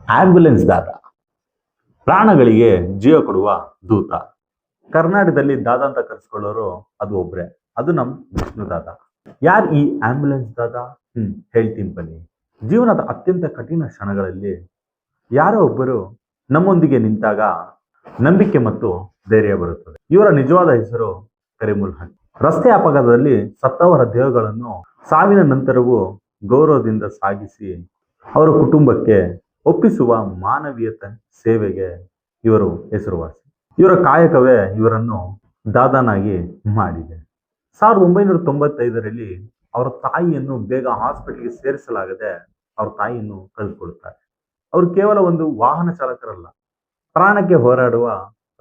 Ambulance ದಾದ ಪ್ರಾಣಗಳಿಗೆ ಜೀವ ಕೊಡುವ ದೂತ. ಕರ್ನಾಟಕದಲ್ಲಿ ದಾದ ಅಂತ ಕರೆಸ್ಕೊಳ್ಳೋರು ಅದು ಒಬ್ರೆ, ಅದು ನಮ್ ವಿಷ್ಣು ದಾದ. ಯಾರು ಈ ಆಂಬ್ಯುಲೆನ್ಸ್ ದಾದ? ಹೇಳ್ತೀನಿ ಬನ್ನಿ. ಜೀವನದ ಅತ್ಯಂತ ಕಠಿಣ ಕ್ಷಣಗಳಲ್ಲಿ ಯಾರೋ ಒಬ್ಬರು ನಮ್ಮೊಂದಿಗೆ ನಿಂತಾಗ ನಂಬಿಕೆ ಮತ್ತು ಧೈರ್ಯ ಬರುತ್ತದೆ. ಇವರ ನಿಜವಾದ ಹೆಸರು ಕರೀಮುಲ್ ಹಕ್. ರಸ್ತೆ ಅಪಘಾತದಲ್ಲಿ ಸತ್ತವರ ದೇಹಗಳನ್ನು ಸಾವಿನ ನಂತರವೂ ಗೌರವದಿಂದ ಸಾಗಿಸಿ ಅವರ ಕುಟುಂಬಕ್ಕೆ ಒಪ್ಪಿಸುವ ಮಾನವೀಯತೆ ಸೇವೆಗೆ ಇವರು ಹೆಸರುವಾಸಿ. ಇವರ ಕಾಯಕವೇ ಇವರನ್ನು ದಾದನಾಗಿ ಮಾಡಿದೆ. 1995ರಲ್ಲಿ ಅವರ ತಾಯಿಯನ್ನು ಬೇಗ ಹಾಸ್ಪಿಟಲ್ಗೆ ಸೇರಿಸಲಾಗದೆ ಅವ್ರ ತಾಯಿಯನ್ನು ಕಳೆದುಕೊಳ್ಳುತ್ತಾರೆ. ಅವರು ಕೇವಲ ಒಂದು ವಾಹನ ಚಾಲಕರಲ್ಲ, ಪ್ರಾಣಕ್ಕೆ ಹೋರಾಡುವ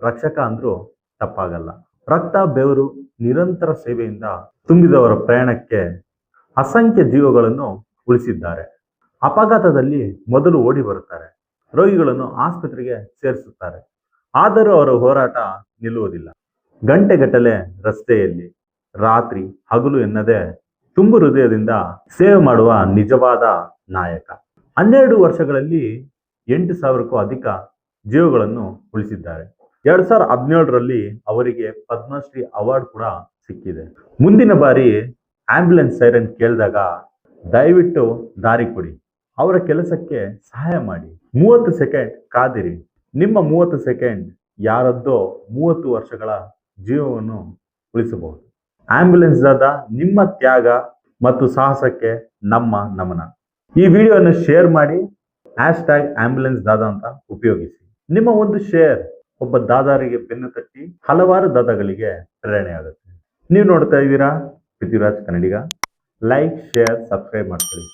ರಕ್ಷಕ ಅಂದ್ರೂ ತಪ್ಪಾಗಲ್ಲ. ರಕ್ತ, ಬೆವರು, ನಿರಂತರ ಸೇವೆಯಿಂದ ತುಂಬಿದವರ ಪ್ರಯಾಣಕ್ಕೆ ಅಸಂಖ್ಯ ಜೀವಗಳನ್ನು ಉಳಿಸಿದ್ದಾರೆ. ಅಪಘಾತದಲ್ಲಿ ಮೊದಲು ಓಡಿ ಬರುತ್ತಾರೆ, ರೋಗಿಗಳನ್ನು ಆಸ್ಪತ್ರೆಗೆ ಸೇರಿಸುತ್ತಾರೆ. ಆದರೂ ಅವರ ಹೋರಾಟ ನಿಲ್ಲುವುದಿಲ್ಲ. ಗಂಟೆಗಟ್ಟಲೆ ರಸ್ತೆಯಲ್ಲಿ ರಾತ್ರಿ ಹಗಲು ಎನ್ನದೆ ತುಂಬು ಹೃದಯದಿಂದ ಸೇವೆ ಮಾಡುವ ನಿಜವಾದ ನಾಯಕ. 12 ವರ್ಷಗಳಲ್ಲಿ 8,000ಕ್ಕೂ ಅಧಿಕ ಜೀವಗಳನ್ನು ಉಳಿಸಿದ್ದಾರೆ. 2017ರಲ್ಲಿ ಅವರಿಗೆ ಪದ್ಮಶ್ರೀ ಅವಾರ್ಡ್ ಕೂಡ ಸಿಕ್ಕಿದೆ. ಮುಂದಿನ ಬಾರಿ ಆಂಬ್ಯುಲೆನ್ಸ್ ಸೈರನ್ ಕೇಳಿದಾಗ ದಯವಿಟ್ಟು ದಾರಿ ಕೊಡಿ, ಅವರ ಕೆಲಸಕ್ಕೆ ಸಹಾಯ ಮಾಡಿ. 30 ಸೆಕೆಂಡ್ ಕಾದಿರಿ. ನಿಮ್ಮ 30 ಸೆಕೆಂಡ್ ಯಾರದ್ದೋ 30 ವರ್ಷಗಳ ಜೀವವನ್ನು ಉಳಿಸಬಹುದು. ಆಂಬ್ಯುಲೆನ್ಸ್ ದಾದ, ನಿಮ್ಮ ತ್ಯಾಗ ಮತ್ತು ಸಾಹಸಕ್ಕೆ ನಮ್ಮ ನಮನ. ಈ ವಿಡಿಯೋವನ್ನು ಶೇರ್ ಮಾಡಿ, #ಆಂಬ್ಯುಲೆನ್ಸ್ ದಾದ ಅಂತ ಉಪಯೋಗಿಸಿ. ನಿಮ್ಮ ಒಂದು ಶೇರ್ ಒಬ್ಬ ದಾದಾರಿಗೆ ಬೆನ್ನು ತಟ್ಟಿ ಹಲವಾರು ದಾದಾಗಳಿಗೆ ಪ್ರೇರಣೆ ಆಗುತ್ತೆ. ನೀವು ನೋಡ್ತಾ ಇದ್ದೀರಾ ಪೃಥ್ವಿರಾಜ್ ಕನ್ನಡಿಗ. ಲೈಕ್, ಶೇರ್, ಸಬ್ಸ್ಕ್ರೈಬ್ ಮಾಡ್ಕೊಳ್ಳಿ.